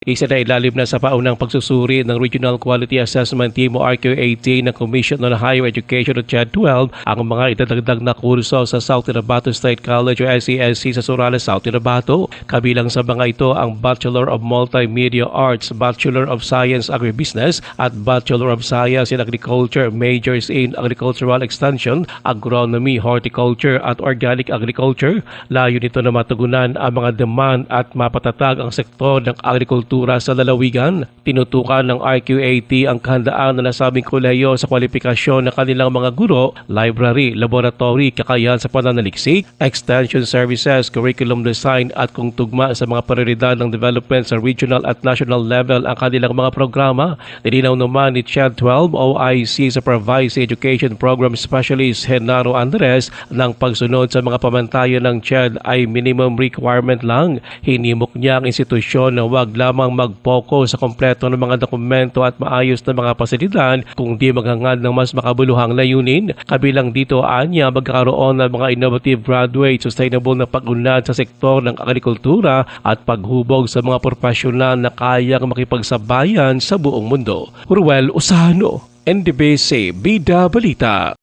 Isa na ilalim na sa paunang pagsusuri ng Regional Quality Assessment Team o RQAT ng Commission on Higher Education o CHED-12 ang mga itadagdag na kurso sa South Cotabato State College o SCSC sa Suralis, South Cotabato. Kabilang sa mga ito ang Bachelor of Multimedia Arts, Bachelor of Science Agribusiness at Bachelor of Science in Agriculture, majors in Agricultural Extension, Agronomy, Horticulture at Organic Agriculture. Layo nito na matugunan ang mga demand at mapatatag ang sektor ng agrikultura sa lalawigan. Tinutukan ng RQAT ang kahandaan na nasabing kolehiyo sa kwalifikasyon ng kanilang mga guro, library, laboratory, kakayahan sa pananaliksik, extension services, curriculum design at kung tugma sa mga prioridad ng development sa regional at national level ang kanilang mga programa. Nilinaw naman ni CHED-12 OIC Supervised Education Program Specialist Henaro Andres ng pagsunod sa mga pamantayan ng CHED ay minimum requirement lang. Hinimok niya ang institusyon na wag lamang mag-focus sa kompleto ng mga dokumento at maayos na mga pasilidad kung di maghangad ng mas makabuluhang layunin. Kabilang dito anya magkakaroon ng mga innovative graduate, sustainable na pag-unlad sa sektor ng agrikultura at paghubog sa mga profesional na kayang makipagsabayan sa buong mundo. Ruel Usano, NDBC Bida Balita.